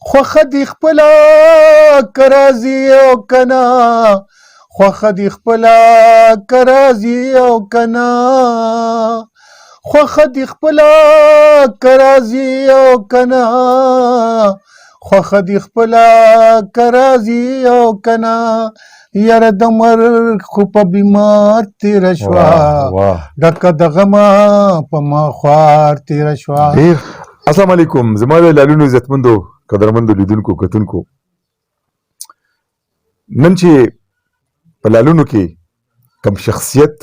خوښه دې خپله که راځي او که نه، خوښه دې خپله که راځي او که نه، خوښه دې خپله که راځي او که نه، خوښه دې خپله که راځي او که نه، یاره د مرګ خو په بیمار تېره شوه، ډکه د غمه په ما خوار تېره شوه. السلام علیکم زما د لالونو عزتمندو قدرمندو لیدونکو کتونکو. نن چې په لالونو کې کم شخصیت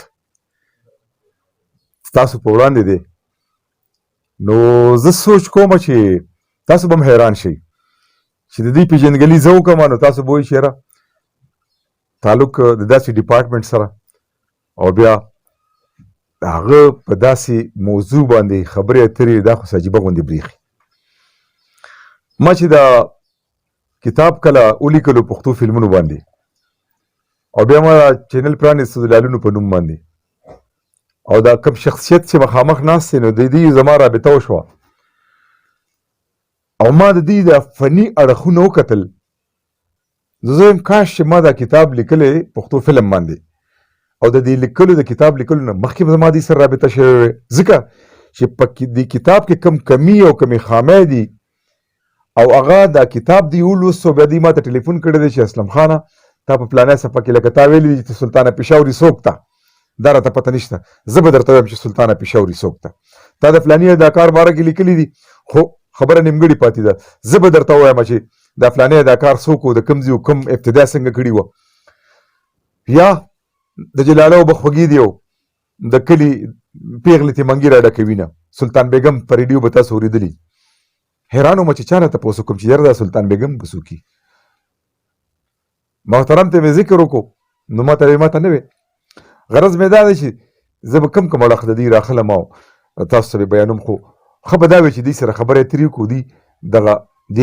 تاسو په وړاندې دی، نو زه سوچ کوم چې تاسو به هم حیران شئ چې د دې پیژندګلي زه وکړم، نو تاسو به وایئ چېرې تعلق د داسې ډپارټمنټ سره او بیا هغه په داسې موضوع باندې خبرې اترې، دا خو سجیبه غوندې بریښي. ما چې دا کتاب کله ولیکلو پښتو فلمونو باندې، او بیا ما چینل پرانیستو د لالونو په نوم باندې، او دا کم شخصیت چې مخامخ ناست دی، نو د دې زما رابطه وشوه او ما د دې د فني اړخونه وکتل. زه وایم کاش چې ما دا کتاب لیکلی پښتو فلم باندې، او د دې لیکلو د کتاب لیکلو نه مخکې به زما دې سره رابطه شوې وې، ځکه چې په دې کتاب کې کم کمی او کمې خامۍ دي، او هغه دا کتاب دی ولوست، او بیا دې ما ته ټلیفون کړی دی چې اسلم خانه تا په فلانی صفحه کې لکه تا ویلي دي چې سلطانه پېښوري څوک ته، دا راته پته نشته. زه به درته وایم چې سلطانه پېښوري څوک ته، تا د فلاني اداکار باره کې لیکلي دي، خو خبره نیمګړې پاتې ده. زه به درته ووایم چې دا فلانی اداکار څوک و، د کوم ځای و، کوم ابتدا څنګه کړې وه. یا د جلاله او بخوږي دی، د کلي پیغلې تې منګي را ډکوي نه، سلطان بیګم په ریډیو به تاسو اورېدلي. حیران وم چې چا نه تپوس وکړم چې یاره دا سلطان بیګم به څوک وي. محترم ته مې ذکر وکړو، نو ما ته نه وې. غرض مې دا دی چې زه به کوم اړخ د دې راخلم او تاسو ته به بیانوم، خو ښه به دا وي چې دې سره خبرې اترې وکړو، دې دغه د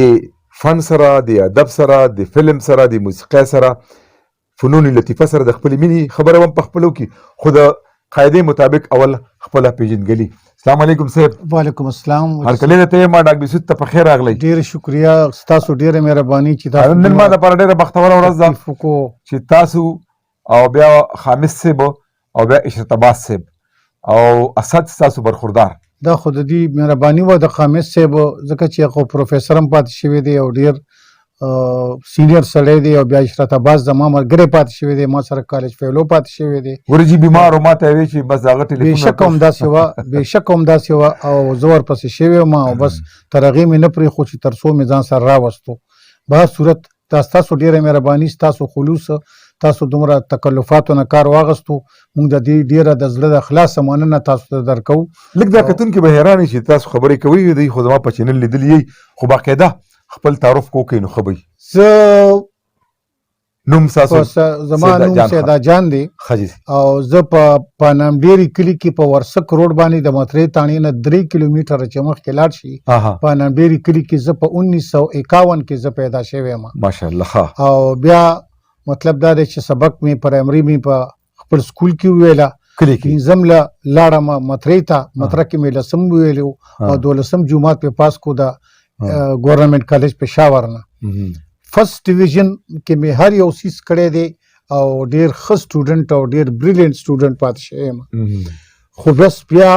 فن سره، د ادب سره، د فلم سره، د موسیقۍ سره، فنون لطیفه سره د خپلې مینې خبره هم په خپلو کې، خو د قاعدې مطابق اول خپله پیژندګلي. السلام علیکم صاحب. وعلیکم السلام. هرکلی درته یم، ډاک بیسود ته په خیر راغلی. ډېره شکریه، ستاسو ډېره مهرباني چې تاسو نن ما دپاره ډېره بختوره ورځ ده چې تاسو او بیا خامس صاحب او بیا عشرت عباس صاحب او اسد ستاسو برخوردار. دا خو د دې مهرباني وه د خامس صاحب، ځکه چې خو پروفیسر هم پاتې شوی دی او ډېر سینیر سړی دی، او بیا عشرت عباس زما ملګری پاتې شوی دی، ما سره کالج فیلو پاتې شوی دی. ورجی بیمار و ما ته وی چې بس هغه ټلیفون بېشکه همداسې وه، بېشکه همداسې وه، او زه ورپسې شوی وم، او بس تر هغې مې نه پرېښود چې تر څو مې ځان سره راوستو. په هر صورت دا ستاسو ډېره مهرباني، ستاسو خلوص، تاسو دومره تکلفاتو نه کار واغستو، موږ د دې ډېره د زړه د خلاصه مننه تاسو ته درکوو. لږ دا کتونکي به حیران شي تاسو خبرې کوئ، دی خو زما په چینل لیدلي یئ، خو باقاعده خپل تعارف کوئ نو ښه به وي. زه نوم ستاسو؟ زما نوم سیدا جان دی، او زه په پانامډیري کلي کې په ورسک روډ باندې د مترۍ تاڼې نه 3 کیلومیټره چې مخکې لاړ شي، پانامډیري کلي کې زه په 1951 کې زه پیدا شوی یم. ماشاءالله. او بیا مطلب دا دی چې سبق مې پرایمري مې په خپل سکول کې وویله، پنځم له لاړم مترۍ ته، متره کې مې لسم وویلو، او 12م جومات پې پاس کو د ګورنمنټ کالج پېښور نه. فرست ډیویژن کې مې هر یو څیز کړی دی، او ډېر ښه سټوډنټ او ډېر بریلینټ سټوډنټ پاتې شوی یم. خو بس بیا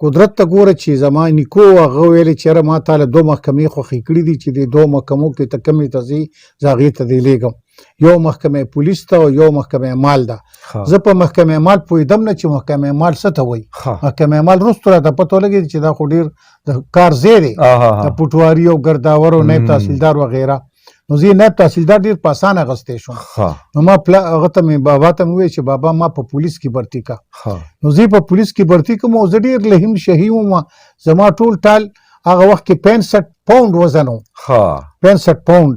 قدرت ته ګوره چې زما نیکو هغه ویلې چې یاره ما تا له 2 محکمې خوښې کړي دي چې د 2 محکمو کې ته کومې ته ځې زه هغې ته دې لېږم. یو محکمه پولیس ته او یو محکمه مال ده. زه په محکمه مال پوهېدم نه چې محکمه مال څه ته وایي. محکمه مال وروسته راته پته ولګېد چې دا خو ډېر د کار ځای دی، د پټواري او ګرداور او نایب تحصیلدار وغیره. نو زه نایب تحصیلدار ډېر په اسانه اغوستی شوم. نو ما هغه ته مې بابا ته مې وویل چې بابا ما په پولیس کې برتي کا. نو زه په پولیس کې برتي کوم، او زه ډېر لهیم شهي وم. زما ټول ټال هغه وخت کې 65 پاونډ وزن و. 65 پاونډ.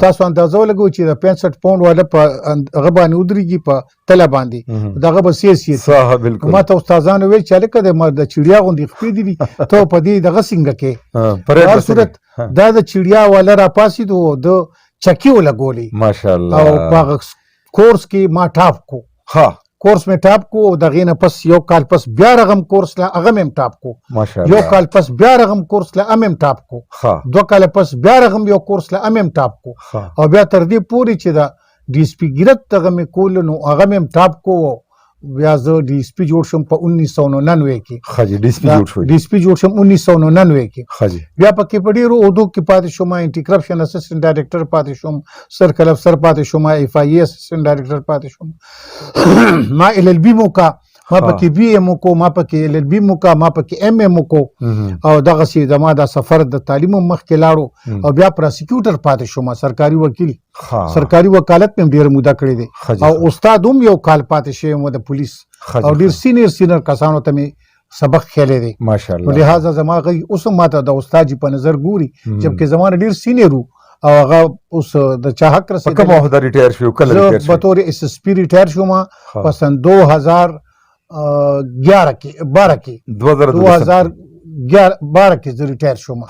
تاسو اندازه ولګوئ چې د 65 پاونډ والا په هغه باندې ودرېږي په تله باندې، دغه به سیاسي. ما ته استادانو ویل چې هلکه د چړیا غوندې خپې دي ته په دې دغه څنګه کې. په هر صورت دا د چړیا والا راپاسېد او د چکې ولګولې، ماشاءالله، او په هغه کورس کې ما ټاپ کو. کورس مې ټاپ کو او د غینه پس یو کال پس بیا رغم کورس لا هغه مې ټاپ کو ماشاءالله یو کال پس بیا رغم کورس لا امم ټاپ کو ښه 2 کال پس بیا رغم یو کورس لا امم ټاپ کو ښه او بیا تر دې پورې چې دا ډي اس پی ګیرت دغه مې کول نو هغه مې ټاپ کو بیا زه ډي اس پی جوړ شم په 1999 کې ښه جی ډي اس پي جوړ شوی ډي اس پی جوړ شم 1999 کې ښه جی بیا پکې په ډېرو عہدو کې پاتې شوم انټي کرپشن اسسټنټ ډایرکټر پاتې شوم سرکل افسر پاتې شوم اف آی ای اسسټنټ ډایرکټر پاتې شوم ما ال ال بی مو کا ما پکې بی ام کو ما پکې ال ال بی مو کا ما پکې ام ام کو او دغه سي زما د سفر د تعلیم مخکې لاړو او بیا پروسیکیوټر پاتې شوم سرکاري وکیل سرکاري وکالت مې ډېر موده کړې دي او استاد هم یو کال پاتې شوی و د پولیس او ډېر سینیر کسانو ته مې سبق خېلې دي ماشاءالله لہذا زما غي اوس ماته د استاد په نظر ګوري جبکې زمانه ډېر سینیر او هغه اوس د چا حق په کوم عہده ریټایر شو کله ریټایر شو بطور اس اس پی ریټایر شوم په سن 2011 کې 12 کې 2012 کې زه ریټایر شوم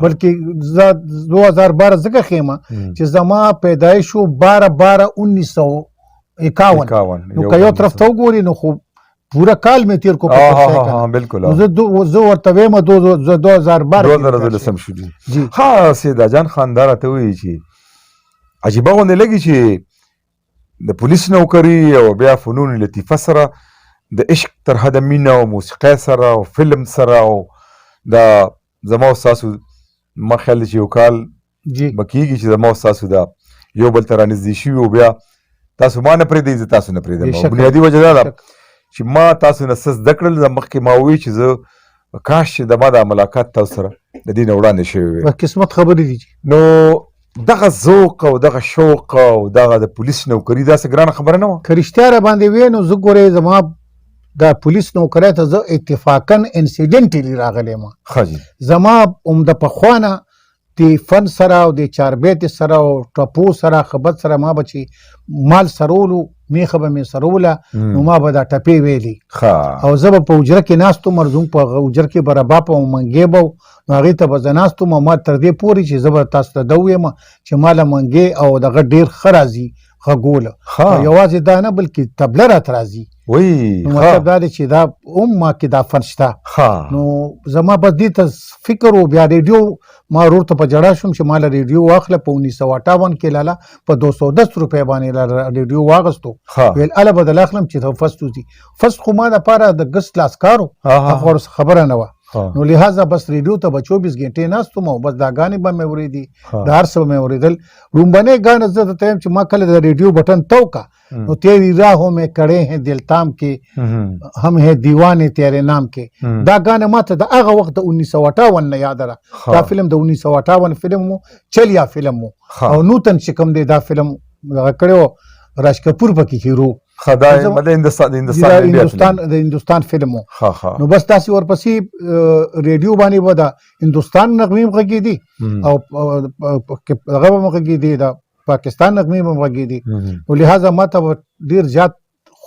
بلکې زه 2012 ځکه خېمه چې زما پیدایش شو 12/1951 نو که یو طرف ته وګوري نو خو پورا کال مې تیر کو ها بالکل زه ورته وایم 2012 شو جی ها سیدا جان خاندار ته وی چې عجیبه غونډه لګی چې د پولیس نوکری او بیا فنون لطیفه سره د عشق تر حد مینه او موسیقۍ سره او فلم سره او دا زما او تاسو ما خیال چې یو کال بکیږي چې زما او تاسو دا یو بل ته رانږدې شوي او بیا تاسو ما نه پرېږدئ زه تاسو نه پرېږدم بنیادي وجه دا ده چې ما تاسو نه څه زده کړل مخکې ما ووایي چې زه کاش چې د ما دا ملاقات تاسو سره د دې نه وړاندې شوی وی قسمت خبرې دي نو دغه ذوق او دغه شوق او دغه د پولیس نوکري داسې ګرانه خبره نه وه که رښتیا را باندې وی نو زه ګورې زما د پولیس نوکری ته زه اتفاقا انسیډنټلی راغلی یم ښه جي زما د پخوانه د فن سره او د چاربیتې سره او ټپو سره خبت سره ما به چې مال سرولو میخه به مې سروله نو ما به دا ټپې ویلې او زه به په حجره کې ناست وم زموږ په حجره کې به رباب او منګې به نو هغې ته به زه ناست وم ما تر دې پورې چې زه به تاسو ته ده ویم چې ما له منګې او دغه ډېر ښه راځي غږوله یوازې دا نه بلکې تبله راته راځي نو مطلب دا دی چې دا هم ما کې دا فن شته نو زما بس دې ته فکر و بیا ریډیو ما ورور ته په جړه شوم چې ما له ریډیو واخله په 1958 کې لاله په 210 روپۍ باندې ریډیو واغستو ویل اله به دله اخلم چې فست وځي فست خو ما دپاره د ګست لاسکارو هغه خبره نه وه نو لہذا بس ریډیو ته به 24 غنټې ناستم او بس دا ګانې به مې اورېدي د هر څه به مې اورېدل لومبنۍ ګانې زه درته یم چې ما کله د ریډیو بټن تو کا نو تیری راہوں میں کڑے ہیں دلتام کے ہم ہیں دیوانے تیرے نام کے دا ګانې ما ته د هغه وخت د 1958 نه یاد را دا فلم د 1958 فلم و چلیا فلم و او نوتن چې کوم دی دا فلم دغه کړی راج کپور پکې هیرو د هندوستان فلم و نو بس داسې ورپسې ریډیو باندې به د هندوستان نغمې هم غږېدي او هغه به هم غږېدي د پاکستان نغمې به هم غږېدي نو لہذا ما ته به ډېر زیات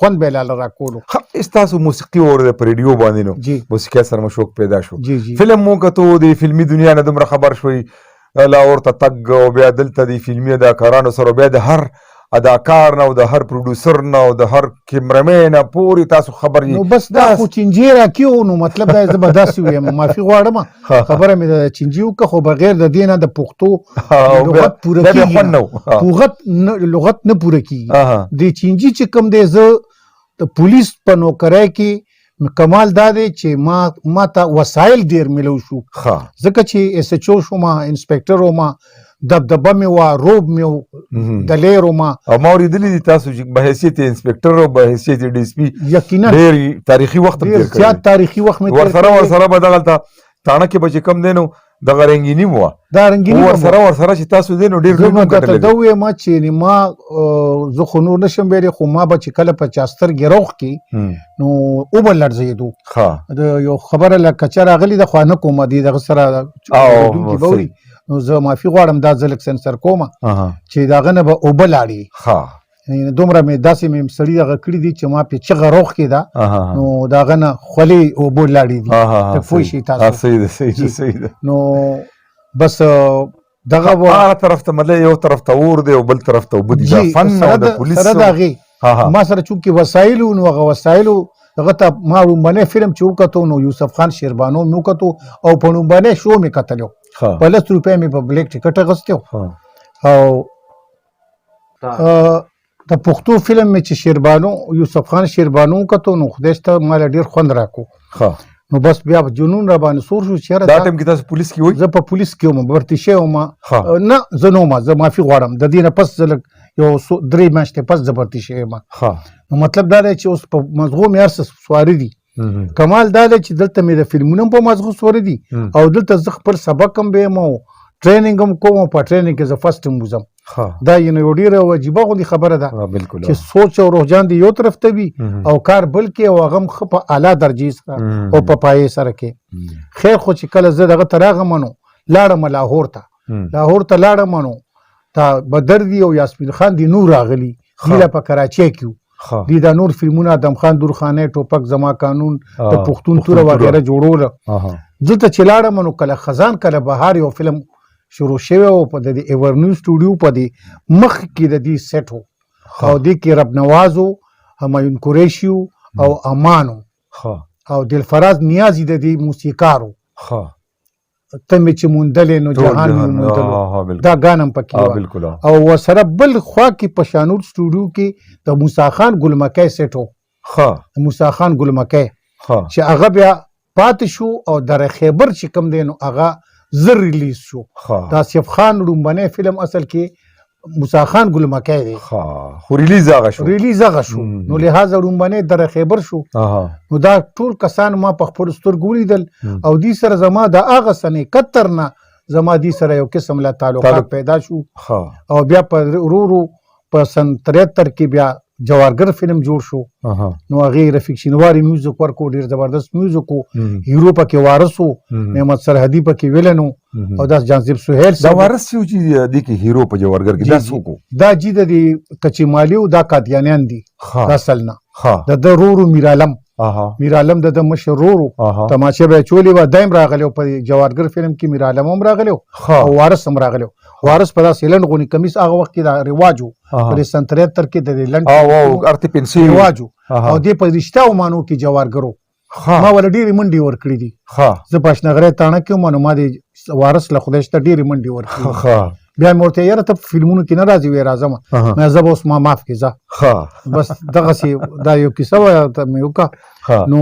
خوند به لاله راکولو ستاسو موسیقي واورېده په ریډیو باندې نو موسیقۍ سره مو شوق پیدا شو فلم مو کتو د فلمي دنیا نه دومره خبر شوئ لاهور ته تګ او بیا دلته د فلمي اداکارانو سره بیا د هر اداکار نه او د هر پروډوسر نه او د هر کیمرمین نه پورې تاسو خبر نو بس دا خو چینجي راکیو نو مطلب دا زه به داسې ویم معافي غواړم خبره مې د چینجي وکړه خو بغیر د دې نه د پښتو لغت پوره کېږي لغت نه پوره کېږي د چینجي چې کوم دی زه د پولیس په نوکری کې کمال دا دی چې ما ته وسایل ډېر ملو شو ځکه چې ایس ایچ او شوم انسپکټر وم دبدبه مې وه روب مې دلیر وم او ما اورېدلي دي تاسو چې بحیثیت انسپکټر او بحیثیت ډي اس پي یقینا ډېر تاریخي وخت ډېر زیات تاریخي وخت مې ورسره به دغلته تاڼه کې به چې کم دی نو دغه رنګیني م وه دا رنګیني ورسره چې تاسو دی نو ډېر زه درته ده ویم چې ما زه خو نور نشم ویلی خو ما به چې کله په چاسترګې روغ کې نو اوبه لړزېدو د یو خبره له کچه راغلې ده خو نه کومه دي دغه سره اورېدونکي به اوري نو زه معافي غواړم دا زه لږ سنسر کومه چې د هغه نه به اوبه لاړې دومره مې داسې مې سړي دغه کړي دي چې ما پې چغه روغ کې ده نو د هغه نه خولې اوبه لاړې دي ته پوه شئ تاسو نو بس دغه هغه طرف ته مطلب یو طرف ته اور دی او بل طرف ته اوبه دي دا فن او د پولیس سره د هغې ما سره چونکې وسایل نو هغه وسایلو هغه ته ما لومبنی فلم چې وکتو نو یوسف خان شیربانو مې وکتو او په لومبنی شو مې کتلی په 10 روپۍ مې په بلیک ټکټ اخیستی او د پښتو فلم مې چې شیربانو یوسف خان شیربانو وکتو نو خدای شته ما له ډېر خوند راکو نو بس بیا جنون را باندې سور شو چې دا ټایم کې تاسو پولیس کې وئ زه په پولیس کې وم برتي شوی وم نه زه نه وم زه معافي غواړم د دې نه پس زه لږ یو 3 میاشتې پس زه برتي شوی یم نو مطلب دا دی چې اوس په مزغو مې هر څه سواري دي کمال دا دی چې دلته مې د فلمونو هم په مزغو سواري دي او دلته زه خپل سبق هم بیم او ټریننګ هم کوم په ټریننګ کې زه فرست هم وځم دا یو ډیره عجیبه غوندې خبره ده چې سوچ او روحجان دی یو طرف ته وي او کار بل کې او هغه هم ښه په اعلی درجې سره او په پایې سره کې خیر خو چې کله زه دغه ته راغلم نو لاړم لاهور ته لاړم نو تا بدردي او یاسمین خان دي نور راغلي هیله په کراچۍ کې دي دا نور فلمونه آدم خان درخانۍ ټوپک زما قانون د پښتون توره وغیره جوړول دلته چې لاړم نو کله خزان کله بهار یو فلم شروع شوی او په د ایورنیو سټوډیو په دې مخ کې د دې سیټ او دې کې رب نوازو همایون قریشي او امانو او دلفراز نیازي د دې موسیقارو ته مې چې موندلې نو جهان مې موندلو دا ګانم پکې او ورسره بل خوا کې په شانور سټوډیو کې د موسی خان ګلمکی سیټ و موسی خان ګلمکی چې هغه بیا پاتې شو او در خیبر چې کوم دی نو هغه زر ریلیز شو دا آصف خان لومبنی فلم اصل کې موسی خان ګلمکی دی خو ریلیز هغه شو نو لہذا لومبنی در خیبر شو نو دا ټول کسان ما په خپلو سترګو ولیدل او دې سره زما د هغه سنې 71 نه زما دې سره یو قسم له تعلقات پیدا شو او بیا په ورو په سن 73 کې بیا جوارګر فلم جوړ شو نو هغې رفیق شینواري میوزیک ورکو ډېر زبردست میوزیک و هیرو پکې وارث و نعمت سرحدي پکې ویلن و او دا جانزیب سهیل دا وارث چې دې کې هیرو په جوارګر کې دا څوک دا جی د کچې مالي او دا قادیانیان دي اصل نه د رورو میرعالم د مشر رورو تماشه به چولې و دایم راغلی په جوارګر فلم کې میرعالم هم راغلی او وارث هم راغلی وارث په داسې لنډ غونې کمیس هغه وخت کې دا رواج و په سن 73 کې د لنډ ارتې پنسي رواج و او دې په رښتیا ومانو کې جوارګرو ما ول ډېرې منډې ورکړې دي زه په اشنغرۍ تاڼه کې وم نو ما د وارث له خدای شته ډېرې منډې ورکړې بیا مې ورته یاره ته په فلمونو کې نه راځې وې راځم مې زه به اوس ما معاف کړې ځه بس دغسې دا یو کیسه وه مې وکړه نو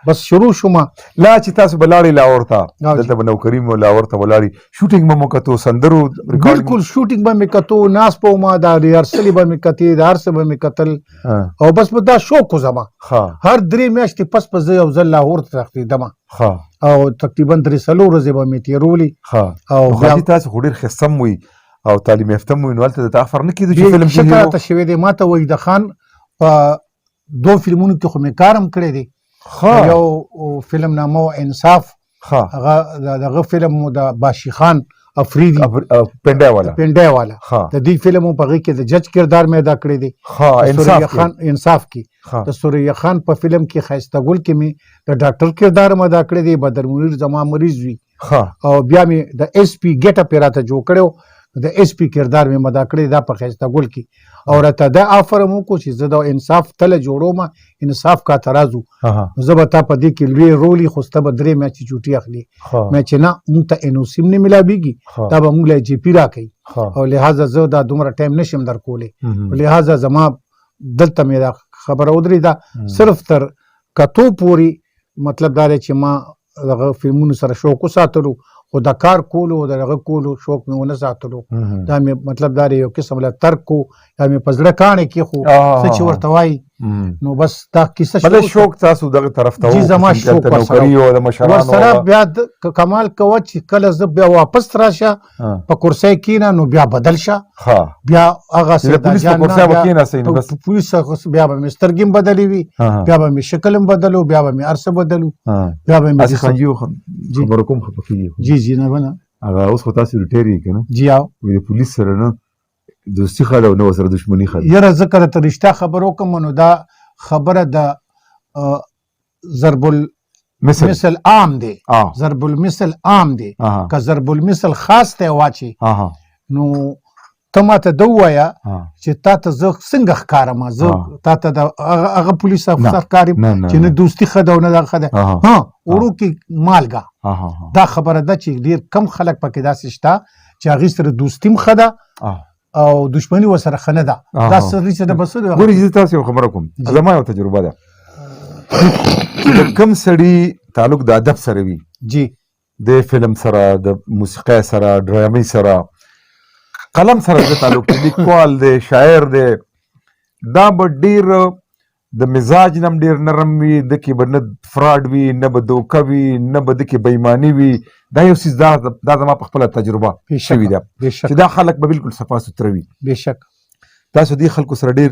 بس شروع شوم لا چې تاسو به لاړې لاهور ته دلته به نوکري مو لاهور ته ولاړې شوټینګ به مو کتو سندرو بالکل شوټینګ به مې کتو ناست به وم دا ریهرسلې به مې کتې د هر څه به مې کتل او بس به دا شوق و زما هر 3 میاشتې پس به زه یو ځل لاهور ته تښتېدم او تقریبا 3 ورځې به مې تېرولې او حاجي تاسو خو ډېر ښه وي او تعلیم یافته مو نو هلته درته افر نه کېدو چې فلم شکر راته شوی دی ما ته وحیده خان په 2 فلمونو کې خو مې کار هم کړی دی یو فلم نامه و انصاف هغه دغه فلم مو د باشي خان افریدي پنډای والا د دې فلم په هغې کې د جج کردار مې ادا کړی دی انصاف کې د سوریا خان په فلم کې ښایسته ګل کې مې د ډاکټر کردار هم ادا کړی دی بدر منیر زما مریض وي او بیا مې د ایس پي ګیټ اپ یې راته جوړ کړی د ایس پي کردار مې مدا کړی دا په ښایسته ګل کې او راته دا آفر هم وکړو چې زه د انصاف تله جوړوم انصاف کا ترازو زه به تا په دې کې لوی رولي خو سته به 3 میاشتې چوټي اخلي مې چې نه مونږ ته انوسي هم نه ملاویږي دا به مونږ له جي پي راکوي او لہذا زه دا دومره ټایم نشم درکولی لہذا زما دلته مې دا خبره ودرېده صرف تر کتو پورې مطلب دا دی چې ما دغه فلمونو سره شوق وساتلو خو د کار کولو د هغه کولو شوق مې ونه ساتلو دا مې مطلب دا یو قسم له ترک کو یا مې په زړه کاڼې کېښو څه چې ورته وایي نو بس دا کیسه شوق تاسو دغه طرف ته جی زما شوق ورسره بیا کمال کوه چې کله زه بیا واپس راشه په کرسۍ کېنه نو بیا بدل شه بیا هغه پولیس بیا به مې سترګې هم بدلې وي بیا به مې شکل هم بدلو بیا به مې هر څه بدلو بیا به مې جی نه بنه هغه اوس خو تاسو ریټایر یې که نه جی او د پولیس سره نه دوستي ښه ده او نه ورسره دښمني ښه ده یاره زه که راته رښتیا خبر وکړم نو دا خبره د ضرب المثل عام دی ضرب المثل عام دی که ضرب المثل خاص ته واچي نو ته ماته ده ووایه ها. چې تا ته زه څنګه ښکارم زه تا ته د هغه پولیس افسر نه، ښکارم نه. چې نه دوستي ښه ده او نه دغه ښه ده ها. ها وړو کې مالګه ها، ها، ها. دا خبره ده چې ډېر کم خلک پکې داسې شته چې هغې سره دوستي هم ښه ده ها. او دشمني ورسره ښه نه ده دا سړي څه ده بس ګورې زه تاسو یو خبره کوم زما یو تجربه ده چې د کم سړي تعلق د ادب سره وي جی د فلم سره د موسیقۍ سره ډرامې سره قلم سره د تعلق دی لیکوال دی شاعر دی دا به ډېر د مزاج نه هم ډېر نرم وي د کې به نه فراډ وي نه به دوکه وي نه به د کې بېایماني وي دا یو څیز دا زما په خپله تجربه شوي ده چې دا خلک به بالکل صفا سوتره وي بېشک تاسو دې خلکو سره ډېر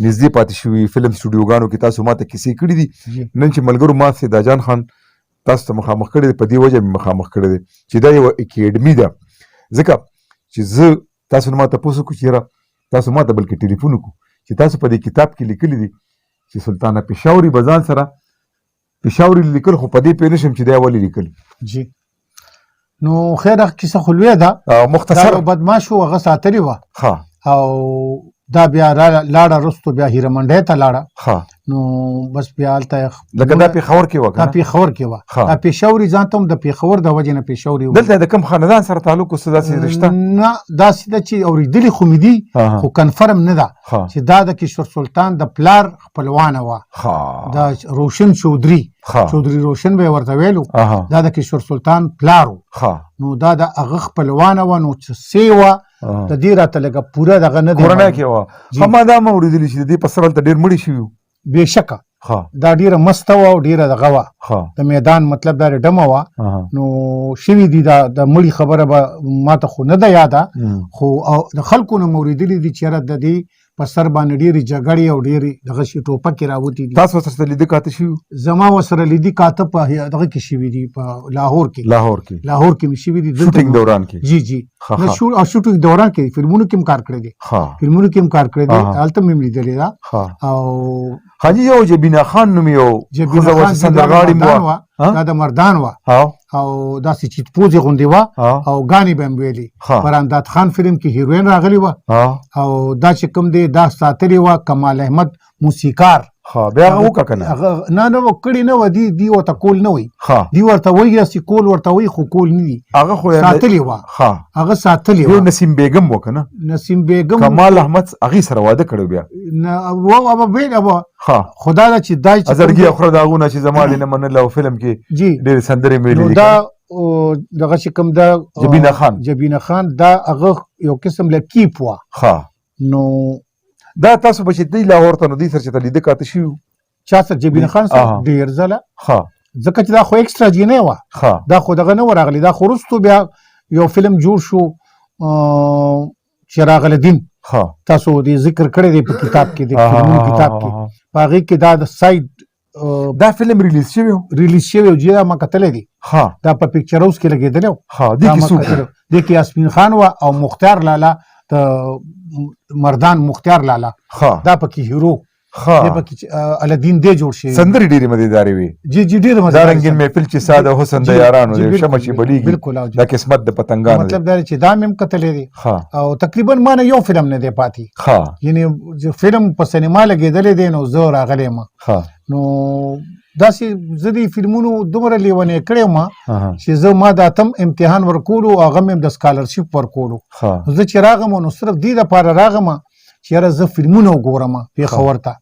نږدې پاتې شوي فلم سټوډیوګانو کې تاسو ماته کیسې کړي دي نن چې ملګرو ما سیدا جان خان تاسو ته مخامخ کړی دی په دې وجه مې مخامخ کړی دی چې دا یوه اکیډمي ده ځکه چې زه تاسو نه ما تپوس وکړو چې یاره تاسو ما ته بلکې ټلیفون وکړو چې تاسو په دې کتاب کې لیکلي دي چې سلطانه پېښوري به ځان سره پېښوري لیکل خو په دې پوه نه شم چې دا ولې لیکل جی نو خیر هغه کیسه خو لویه ده مختصر دا بدماش و هغه ساتلې وه ښه او دا بیا لاړه رستو بیا هیره منډۍ ته لاړه ښه نو بس بیا هلته لکه دا پېښور کې وه دا پېښور کې وه دا پېښوري ځان ته هم د پېښور د وجې نه پېښوري دلته د کوم خاندان سره تعلق اوس داسې رشته نه داسې ده چې اورېدلي خو مې دي خو کنفرم نه ده چې دا د کشور سلطان د پلار خپلوانه وه دا روشن چودري روشن به یې ورته ویلو دا د کشور سلطان پلار و نو دا د هغه خپلوانه وه نو چې سې وه د دې راته لږه پوره دغه نه دی کورنۍ کې وه ما دا مې اورېدلي چې د دې په سر هلته ډېر مړي شوي وو بېشکه دا ډیره مسته وه او ډیره دغه وه د میدان مطلب دا ډمه وه نو شوي دي د مړي خبره به ماته خو نه ده یاده خو د خلکو نه مې اورېدلي دي چې یاره د دې په سر باندې ډېرې جګړې او ډېرې دغه شي ټوپکې راوتې دي تاسو ورسره لیدي کاته شوي زما ورسره لیدي کاته په دغه کې شوي دي په لاهور کې مې شوي دي شوټینګ دوران کې جی او شوټینګ دوران کې فلمونو کې هم کار کړی دی هلته مې لیدلې ده او حاجي یو جبینه خان نوم یو سندرغاړې وه دا د مردان وه او داسې چیتپوزې غوندې وه او ګانې به هم ویلې پر امداد خان فلم کې هیروین راغلی وه او دا چې کوم دی دا ساتلې وه کمال احمد موسیقار بیا هغه وکړه که نه نه کړې نه وه دی ورته کول نه وی دی ورته وایي هسې کول ورته وایي خو کول نه دي ساتلې وه هغه ساتلې وه نسیم بیګم وه که نه نسیم بیګم کمال احمد هغې سره واده کړی بیا بیله وه خو دا ده چې دا ازرګي خوره د هغونه چې زما دې نه منله او فلم کې ډېرې سندرې مې لیدلې دا دغه چې کوم دا جبینه خان دا هغه یو قسم لکیپ وه نو دا تاسو به چې دی لاهور ته نو دوی سره چې ته لیده کاته شوي چا سره جبینه خان سره ډېر ځله ځکه چې دا خو ایکسټرا جینۍ وه دا خو دغه نه وه راغلی دا خو وروستو بیا یو فلم جوړ شو چراغ الدین تاسو دې ذکر کړی دی په کتاب کې د فلمونو کتاب کې په هغې کې دا د ساید دا فلم ریلیز شوی و چې دا ما کتلی دی دا په پکچر هاوس کې لګېدلی و دې کې یاسمین خان وه او مختار لالا د مردان مختار لالا دا پکې هیرو الدین دی جوړ شي سندرې ډېرې مزېدارې وي جی ډېرې دا رنګین محفل چې ساده حسن د یارانو دی شمع چې بلیږي دا قسمت د پتنګانو مطلب دا چې دا مې هم کتلی دی او تقریبا ما نه یو فلم نه دی پاتې یعنې فلم په سینما لګېدلی دی نو زه راغلی یم نو داسې زه دې فلمونو دومره لیونی کړی وم چې زه ما د اتم امتحان ورکولو او هغه مې د سکالرشپ ورکولو زه چې راغم نو صرف دې دپاره راغم چې یاره زه فلمونه وګورم پېښور ته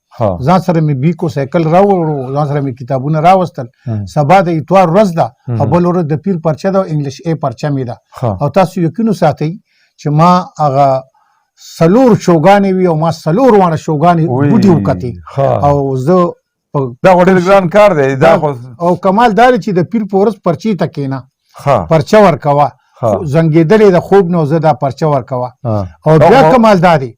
ځان سره مې بیکو سایکل راوړو ځان سره مې کتابونه راوستل سبا د اتوار ورځ ده او بل ورځ د پیر پرچه ده او انګلیش ای پرچه مې ده او تاسو یقین وساتئ چې ما هغه 4 شوګانې وي او ما 4 واړه شوګانې بوټي وکتې او زه دا خو ډېر ګران کار دی او کمال دا دی چې د پیر په ورځ پرچې ته کښېنه پرچه ورکوه زنګېدلې د خوب نه زه دا پرچه ورکوه او بیا کمال دا دی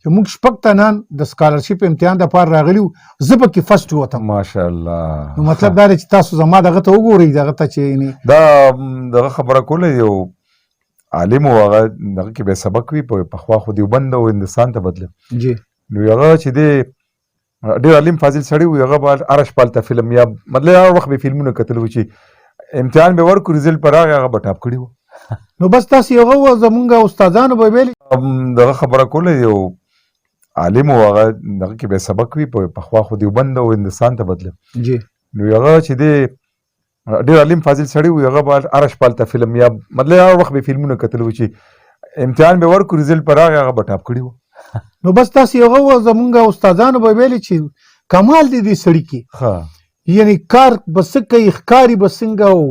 چې موږ 6 تنان د سکالرشپ امتحان دپاره راغلي وو زه پکې فسټ وتم ماشاءالله نو مطلب دا دی چې تاسو زما دغه ته وګورئ دغه ته چې دا دغه خبره کوله یو عالم و هغه دغه کې به سبق وي پخوا خو دیوبند او هندوستان ته بدله جی نو هغه چې دی ډېر عالم فاضل سړی و هغه به هر شپه هلته فلم یا مطلب هر وخت به فلمونه کتل و چې امتحان به ورکړو ریزلټ به راغی هغه به ټاپ کړي و نو بس تاسې هغه زمونږ استادانو به ویلي دغه خبره کوله یو عالم و هغه دغه کې به سبق وي پخوا خو دیوبند او هندوستان ته بتلم جی نو هغه چې دی ډېر عالم فاضل سړی و هغه به هره شپه هلته فلم یا مطلب هر وخت به فلمونه کتل و چې امتحان به ورکړو ریزلټ په راغی هغه به ټاپ کړي وو نو بس تاسې هغه وه زمونږ استادانو به ویلې چې کمال دی دې سړي کې ښه یعنی کار به څه کوي ښکاري به څنګه او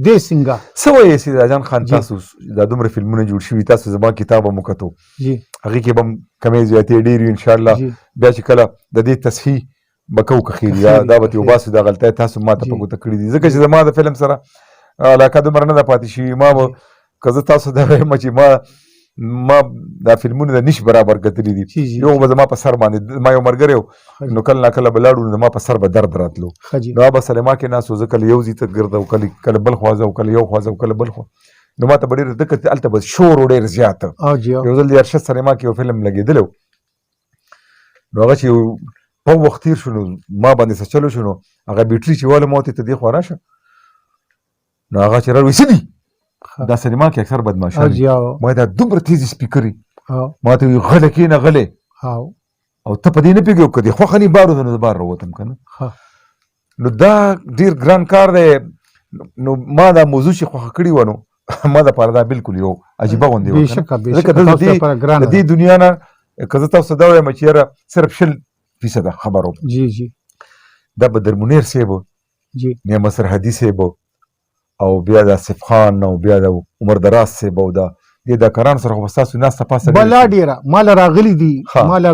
دی څنګه څه وایې سیداجان خان تاسو دا دومره فلمونه جوړ شوي تاسو زما کتاب هم وکتو جی هغې کې به هم کمې زیاتې ډېرې وي انشاءالله جی بیا چې کله د دې تصحیح به کوو که خیر یا دا به ترې وباسو دا غلطۍ تاسو ما ته جی. په ګوته کړي دي ځکه چې زما د فلم سره علاقه دومره نه ده پاتې شوي ما به که زه تاسو ته وایم چې ما دا فلمونه د نش برابر کتلي دي جی جی یو به زما په سر باندې ما یو ملګری و نو کله ناکله به لاړو نو زما په سر به درد راتلو ښه جی نو به سلما کې ناست و زه کله یو ځای ته ګرځه او کله بل خوا ځه او کله یو خوا ځه او کله بل خوا نو ما ته به ډېر دقت هلته به شور و ډېر زیات او جی او یو ځل د ارشد سینما کې یو فلم لګېدلی و نو هغه چې په وخت تېر شو نو ما باندې څه چلو شو نو هغه بیټري چې والم ما ورته ته دې خوا راشه نو هغه چې راوړي څه دي دا سینما کې اکثر او بدماشان جی او ما دا دومره تیزې سپیکرې او ما ته وایي غله کښېنه غلی او او ته په دې نه پوهېږې که دې خوښه نه بار وته نو زه بار راوتم که نه ښه نو دا ډېر ګران کار دی نو ما دا موضوع چې خوښه کړې وه نو ما دپاره دا بالکل یو عجیبه غوندې وه بېشکه ځکه بېشکه دلته تاسو لپاره د ګرانه دې دنیا نه که زه تاسو ته دا وایم چې یاره صرف 0% خبر وم جی جی دا به درمنیر صاحب جی نعمت سرحدي صاحب او بیا د آصف خان او بیا د عمر دراز صاحب او دې ډاکټرانو سره خو به ستاسو ناسته پاسته بلا ډېره ماله راغلي دي ښه. ماله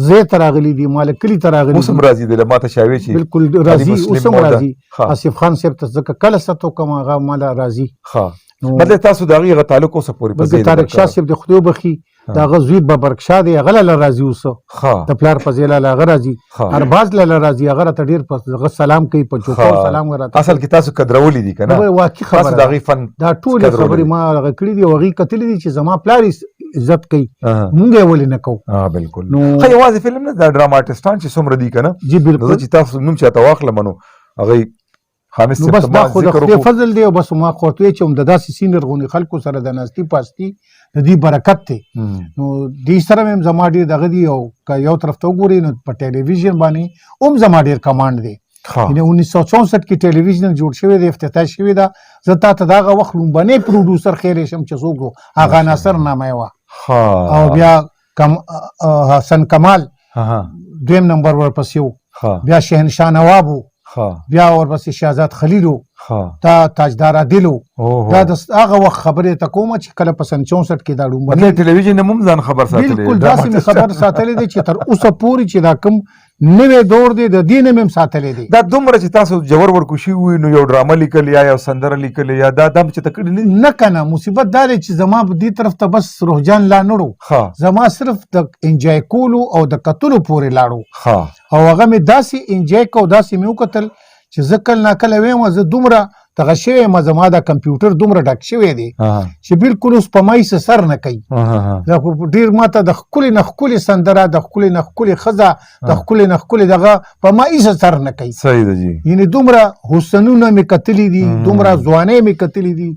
ځای ته راغلي دي ماله کلي ته راغلي اوس هم دي راځي دی له ما ته شاوې چې بالکل علي راځي مسلم اوس هم او دا- راځي ښه آصف خان صاحب ته ځکه کله ستو کوم هغه ماله راځي ښه نو مطلب تاسو د هغې هغه تعلق اوسه پورې په بلکې ذهن طارق شاه برقرار. صاحب د خدای وبخي د هغه زوی ببرک شاه دی هغه لاله راځي اوسه ښه د پلار په ځای لاله هغه راځي ښه ارباز لاله راځي هغه راته ډېر په هغه سلام کوي په چوکاو ښه. سلام راته اصل کې تاسو قدرولي دي که نه کوي واقعي تاسو خبره د ده. هغې فن دا ټولې قدرولي خبرې دي. ما هغه کړي دي او هغې کتلي دي چې زما پلار یې عزت کوي اه. مونږ یې ولې نه کوو بالکل نو ښه یوازې فلم نه دا ډرامه آرټسټان چې څومره دي که نه جی نو بالکل زه چې تاسو نوم چاته واخلم نو هغې حامد نو صاحب بس ته دا ما خو د ذکر خدای وکړو فضل دی او بس ما خو ورته وایي چې هم د داسې سینر غونې خلکو سره د ناستي پاستي د دې برکت دی نو دې سره مې هم زما ډېر دغه دی او که یو طرف ته وګورئ نو په ټلویزیون باندې هم زما ډېر کمانډ دی ښه یعنې 1964 کې ټلویزیون جوړ شوی دی افتتاح شوې ده زه تا ته د هغه وخت لومبنی پروډوسر خیلی شم چې څوک و هغه ناصر نامه یې وه ښه او بیا حسن کمال ها دویم نمبر ورپسې و ښه بیا شهنشاه نواب و ښه بیا ورپسې شهزاد خلیل و ښه دا تاجدار عادل و اوه دا د هغه وخت خبرې ته کومه چې کله په سن 64 کې دا لومبنی مطلب ټلویزیون هم ځان خبر ساتلی بالکل داسې مې خبر ساتلی دی چې تر اوسه پورې چې دا کوم نوی دور دی د دې نه مې هم ساتلی دی دا دومره چې تاسو جوور ورکوشي وي نو یو ډرامه لیکل یا یو سندره لیکل یا دا دم چې ته کړي نه دي نه کنه مصیبت دا دی چې زما په دې طرف ته بس روحجان لا نړو ښه زما صرف د انجای کولو او د کتلو پورې لاړو ښه او هغه مې داسې انجای کو داسې مې وکتل چې زه کله ناکله ویم زه دومره دغه شوی یم زما دا کمپیوټر دومره ډک شوی دی چې بالکل اوس په ما هېڅ سر نه کوي دا خو ډېر ماته د ښکلې نه ښکلې سندره د ښکلې نه ښکلې ښځه د ښکلې نه ښکلې دغه په ما هېڅ سر نه کوي صحیح ده جی یعنې دومره حسنونه مې کتلي دي دومره ځوانۍ مې کتلي دي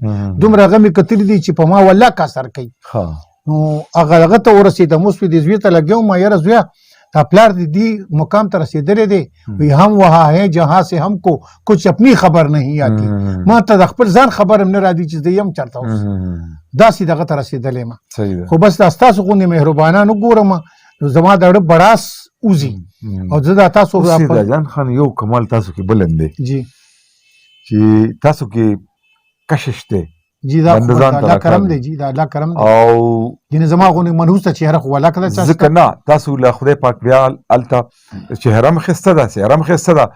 دومره هغه مې کتلي دي چې په ما والله کا اثر کوي ښه نو هغه هغه ته ورسېدم اوس مې دې زوی ته لګیا وم یاره زویه تا پلار دې مقام ته رسېدلی دی وی هم وها ہے جہاں سے ہم کو کچھ اپنی خبر نہیں آتی ما ته د خپل ځان خبر هم نه راځي چې زه یم چېرته اوس داسې دغه ته رسېدلی یم صحیح ده خو بس دا ستاسو غوندې مهربانان وګورم نو زما د اړه بړاس وځي او زه دا تاسو سیداجان خان یو کمال تاسو کې بلند دی جی چې تاسو کې کشش دی جی دا بنده ځان ته الله کرم راکاږي. دی جی دا الله کرم دی او یعنې زما غوندې منحوسه چهره خو والله که دا ځکه نه تاسو له خدای پاک بیا هلته چهره هم ښایسته ده څهره هم ښایسته ده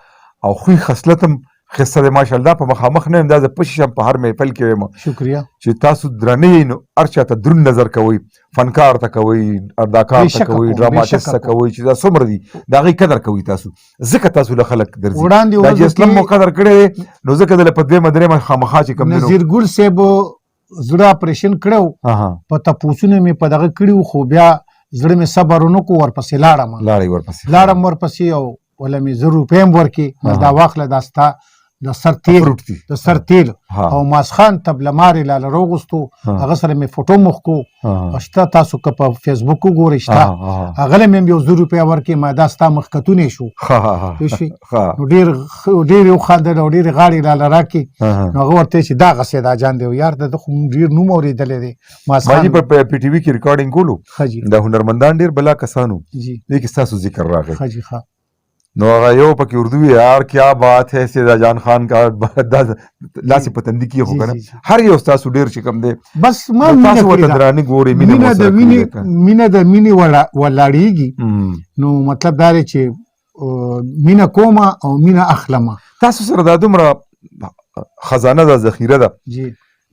او خوی خصلت هم ښایسته دی ماشاءالله په مخامخ نه یم دا زه پشي شم په هر محفل کې یم شکریه چې تاسو درنه یئ نو هر چا ته دروند نظر کوئ فنکار ته کوئ اداکار ته بېشکه کوئ کوم، ډراماټیسټ ته بېشکه کوئ چې دا څومره دي د هغې قدر کوئ تاسو ځکه تاسو له خلک درځي وړاندې دا چې ورځو اسلام کې مو قدر کړی دی نو ځکه دله په دویمه درېیمه خامخا چې کوم دی نو نظیر ګل صاحب زړه اپریشن کړو په تپوسونه مې په دغه کړي خو بیا زړه مې صبر ونه کړو ورپسې لاړم لاړې ورپسې لاړم ورپسې او وله مې 1,000 روپۍ هم ورکړې دا واخله دا ستا د سر تیل فروټ دي د سر تیل ها او ماسخان تبلمارې لاله روغستو هغه سره مې فوټو مخ کو شته تاسو که په فیسبوک وګورئ شته هغه له مې یو 100 روپۍ ورکړې ما دا ستا مخ کتونی شو پوه شوې نو ډېر یو خاندل او ډېرې غاړې لاله راکړې نو هغه ورته چې دا غسې دا جان دی یار د خو ډېر نوم اورېدلی دی ماسخان په پی ټي وي کې ریکارډینګ کولو د هنرمندان ډېر بلا کسانو دې کې ستاسو ذکر راغی نو هغه یو پکې اردو یار کیا بات ہے سیدا جان خان کا لاسې پتندي کې خو کنه هر یو ستاسو ډېر چې کوم دی بس ما تاسو ورته درانه ګورئ مینه د مینې ولاړېږي نو مطلب دا دی چې مینه کومه او مینه اخلمه تاسو سره دا دومره خزانه ده ذخیره ده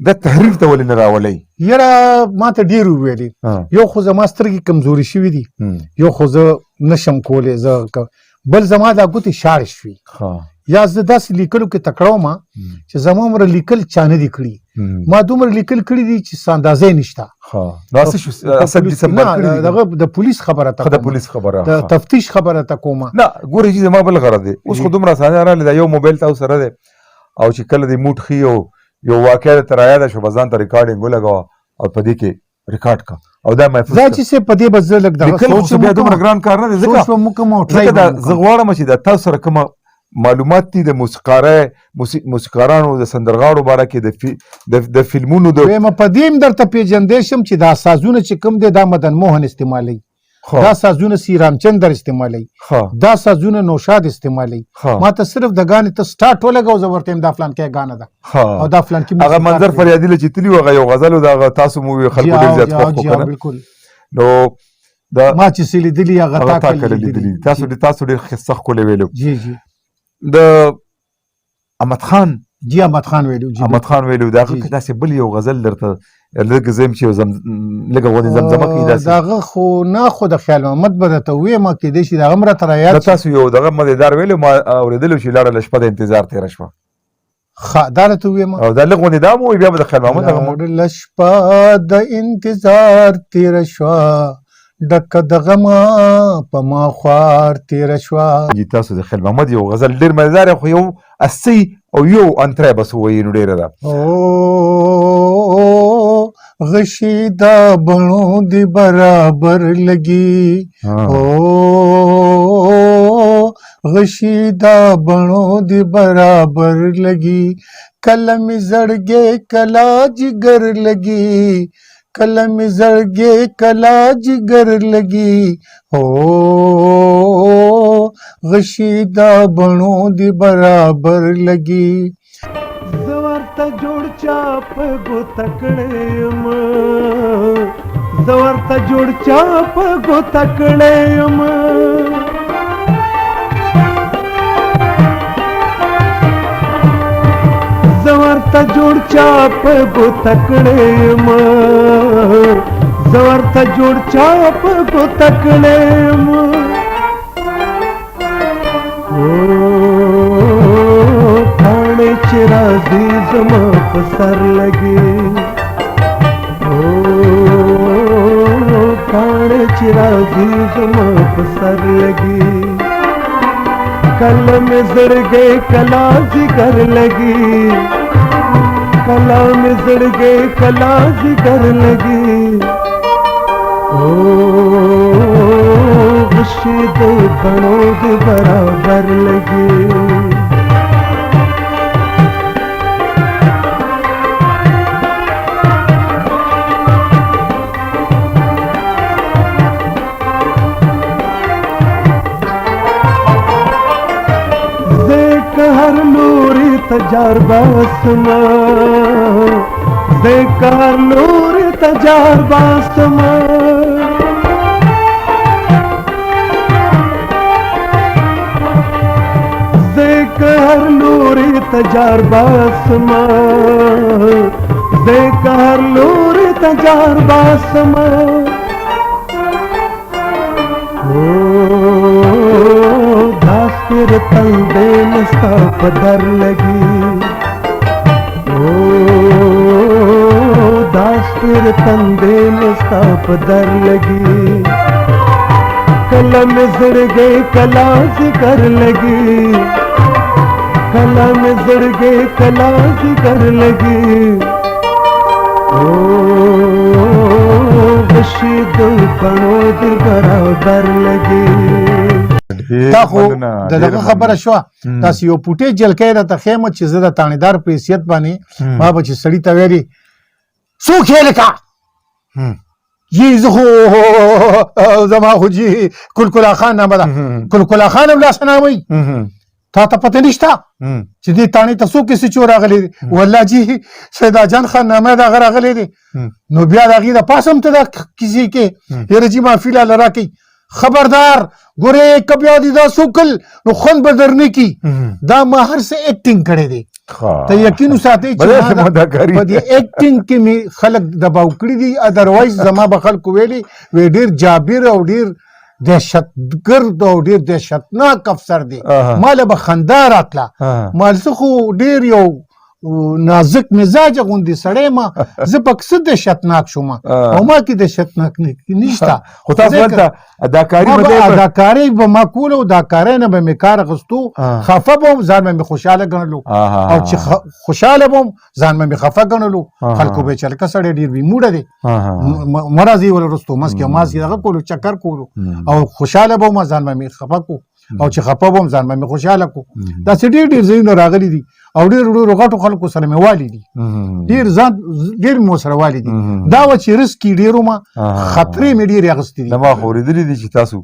د تحریف ته ولې نه راولئ یاره ما ته ډېر وویلې یو خو زما سترګې کمزوري شوي دي یو خو زه نشم کولی زه بل زما دا ګوتې شاړې شوي یا زه داسې لیکلو کې تکړه وم چې زما عمره لیکل چا نه دي کړي ما دومره لیکل کړي دي چې اندازې نشته دغه د پولیس خبره ته د تفتیش خبره ته کومه نه ګورې چې زما بل غرض دی اوس خو دومره اسانه راغلی دا یو موبایل تاسو سره دی او چې کله دې موټ ښي یو واقعه درته رایاده شوه به ځان ته ریکارډینګ ولګوه او په دې کې ریکارډ کا او دا محفوظ دا چې څه په دې به زه لږ دغه سوچ بیا دومره ګران کار نه دی ځکه زه غواړم چې د تاسو سره کومه معلومات دي د موسیقارانو د سندرغاړو باره کې د فلمونو د په دې هم درته پیژندی شم چې دا سازونه چې کوم دی دا مدن موهن استعمالوي دا سازونه سی رامچندر استعمالوي دا سازونه نوشاد استعمالوي ما ته صرف د غانې ته سټارټ ولګو زه ورته دا فلان کې غانه ده او دا فلان کې هغه منظر فریادي له چې تلی هغه یو غزل دا تاسو مو خلکو ډېر زیات خوښ کړه بالکل نو دا ما چې سلی دلی هغه تا کړی تاسو ډېر خسخ کولې ویلو جی د احمد خان جی احمد خان ویلو دا داسې بل یو غزل درته لږ زم چې لږه غوندې زمزمه کوي داسې دغه خو نه خو د خیال محمد به درته ووایم کېدای شي د هغه هم راته رایاد شي تاسو یو دغه مزېدار ویلو ما اورېدلو چې لاړه له شپه د انتظار تېره شوه ښه دا راته ووایم او دا لږ غوندې دا مو بیا به د خیال محمد هغه له شپه د انتظار تېره شوه ډکه د غمه په ما خوار تېره شوه تاسو د خیال محمد یو غزل ډېر مزېدار خو یو 80 او یو انتری بس ووایي نو ډېره ده غشی دا بڼو دی برابر لګي غشی دا بڼو دی برابر لګي کله می زړګې کلا جگر لګي کله می زړګې کلا جگر لګي غشی دا بڼو دی برابر لګي زورته جوړ چاپ ګوته کړم زورته جوړ چاپ ګوته کړم زورته جوړ چاپ ګوته کړم زورته جوړ چاپ ګوته کړم چې راځي زما په سر لګي کاڼ چې راځي زما په سر لګي کله مې زړګې کلا ذکر لګي کلا مې زړګې کلا ذکر لګي غشي د بڼو د برابر لګي تجار باسما ذکر نور تجار باسما ذکر نور تجار باسما ذکر نور تجار باسما داسپر تندے نستا پدر لگی داسپر تندے نستا پدر لگی کلم زڑ گئے کلا ذکر لگی کلم زړګي کلا جگر لګي او بشي د کڼو د برابر لګي دا خو دغه خبره شو تاسو یو پټه جلکې را ته خیمه چې زه د تانیدار په حیثیت باندې ما به چې سړی ته ویلي څو کېل کا جی زه خو زما خو جی کلکلا خان نامه ده کلکلا خان هم لاس ناموي تا ته پته نشته چې دې تاڼې ته څوک کیسې چور راغلی دي والله جی سیدا جان خان نامه د هغه راغلی دی نو بیا د هغې د پاس هم ته دا کیسې کې یاره جي معافي لاله راکوي خبردار ګورې که بیا دې دا څوکل نو خوند به در نه کي دا ما هر څه ایکټینګ کړی دی ته یقین وساتئ چې په دې ایکټینګ کې مې خلک دباو کړي دي ادروایز زما به خلکو ویلي وی ډېر جابر او ډېر دهشتګرد او ډېر دهشتناک افسر دی ماله به خندا راتله مال زه خو ډېر یو نازک مزاجه غوندې سړی ما زه پکې څه دهشتناک شوم او ما کې دهشتناک نشته خو تاسو هلته اداکارۍ به ما کوله او اداکارۍ نه به مې کار اخیستو خفه به وم ځان به مې خوشحاله ګڼلو او چې خوشحاله به وم ځان به مې خفه ګڼلو خلکو به یې چې لکه سړی ډېر بې موډه دی مه راځئ ول وروستو مسکې ماسکې دغه کولو چکر کولو او خوشحاله به وم ځان به مې خفه کو او چې خفه به وم ځان به مې خوشحاله کو داسې ډېر ډېر ځایونه راغلي دي او ډېر ډېرو غټو خلکو سره مې والي دي ډېر مې ورسره والي دي دا وه چې رسک یې ډېر ومه خطرې مې ډېرې اخیستې دي ما خو اورېدلي دي چې تاسو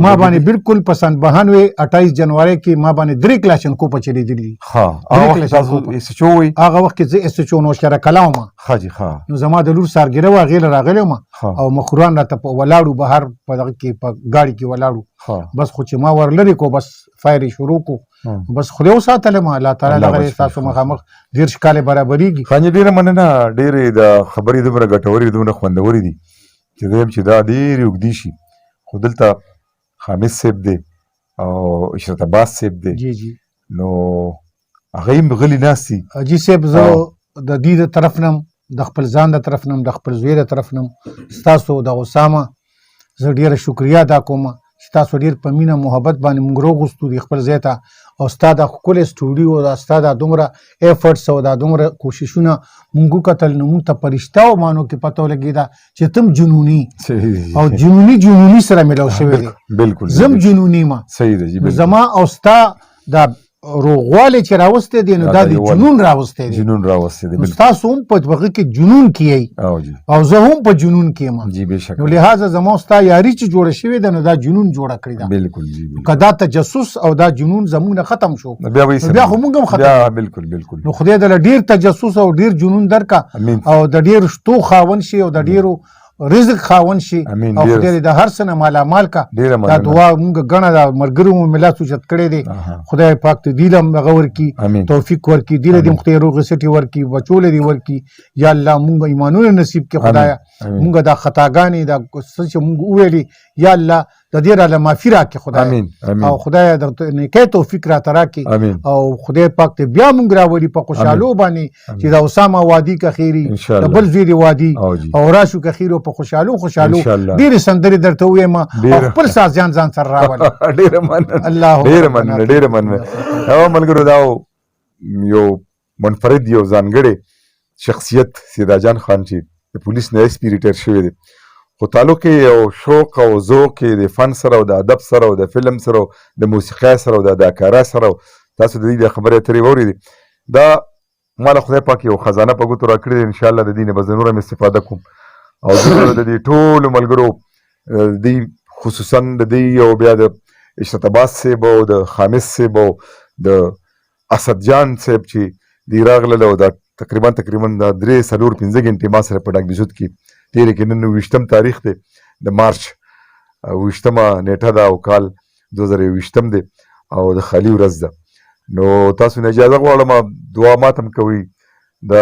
ما باندې بالکل په سن 92 جنوري کې ما باندې 3 کلاشنکوف چلیدلي دي هغه وخت کې زه اس ایچ او نوشهره کلا وم نو زما د لور سارګیره وه هغې له راغلی وم او مخوران راته په ولاړو بهر په دغه کې په ګاډي کې ولاړو بس خو چې ما ور لرې کو بس فایر یې شروع کو بس خدای وساتلم الله تعالی دغه ستاسو مخامخ 30 کاله برابرېږي خانجي ډېره مننه ډېرې د خبرې دومره ګټورې دومره خوندورې دي چې دویم چې دا ډېرې اوږدې شي خو دلته خامس صاحب دی او اشرت عباس صاحب دی نو هغه هم غلي ناست دي حاجي صاحب زه د دې د طرف نه د خپل ځان د طرف نه د خپل زوی د طرف نه ستاسو د اسامه زه ډېره شکریا ادا کوم چې تاسو ډېر په مینه محبت باندې موږ راوغوستو د خپل ځای ته او ستا دا ښکلی سټوډیو دا ستا دا دومره ایفرټس او دا دومره کوششونه موږ وکتل نو موږ ته په رښتیاو معنو کې پته ولګېده چې تم جنوني او جنوني سره میلاو شوی دی زم جنوني ما زما او ستا دا روغوالی چې راوستی دی نو دا د جنون راوستی دی نو ستاسو هم په هغه کې جنون کې یی او زه هم په جنون کې یم نو لهذا زما او ستا یاري چې جوړه شوې ده نو دا جنون جوړه کړې ده که دا تجسس او دا جنون زموږ نه ختم شو بیا خو موږ هم ختم نو خدای دله ډېر تجسس او ډېر جنون درکه او د ډېر شتو خاوند شي او د ډېرو رزق خاوند شي او خدای د هر څه نه مالامال کا دا دعا موږ ګڼه د ملګرو مو مې لاس اوچت کړی دی خدای پاک ته دې له هم هغه ورکړي توفیق ورکړي دې له دې هم خدای روغې سټې ورکړي بچو له دې ورکړي یا الله موږ ایمانونه نصیب کړي خدایه موږ دا خطاګانې دا څه چې موږ وویلې یا الله د دې راله معافي راکړي خدای او خدای د نیکۍ توفیق راته راکړي او خدای پاک ته بیا موږ راولي په خوشحالو باندې چې د اسامه وادي که خیري د بل زوی د وادي او راشو که خیرو په خوشحالو ډېرې سندرې درته ووایم او خپل سازیان ځان سره راولي ډېره مننه او ملګرو دا یو منفرد یو ځانګړی شخصیت سیدا جان خان چې د پولیس نه ایس پي ریټایر شوی دی خو تعلق یې یو شوق او ذوق یې د فن سره او د ادب سره او د فلم سره او د موسیقۍ سره او د اداکارۍ سره تاسو د دې د خبرې اترې واورېدې دا ما له خدای پاک یو خزانه په ګوتو راکړې ده انشاءالله د دې نه به زه نوره هم استفاده کوم او د دې ټولو ملګرو دوی خصوصا د دوی او بیا د اشرت عباس صاحب او د خامس صاحب او د اسد جان صاحب چې دوی راغلل او دا تقریبا دا 3-4-5 غنټې ما سره په ډاک بېزود کې تېرې کې نن 20 تاریخ دی د مارچ 20 نیټه ده او کال 2020 دی او د خالي ورځ ده نو تاسو نه اجازه غواړم دعا ماته هم کوئ د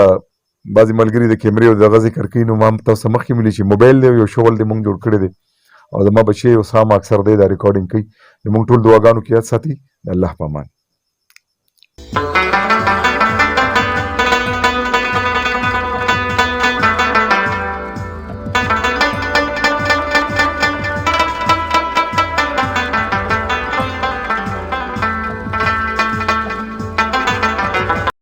بعضې ملګري د کیمرې او دغه ذکر کوي نو ما تاسو مخکې ملي چې موبایل دی یو شغل دی موږ جوړ کړی دی او زما بچی اسامه اکثر دی دا ریکارډینګ کوي نو موږ ټول دعاګانو کې یاد ساتي د الله په امان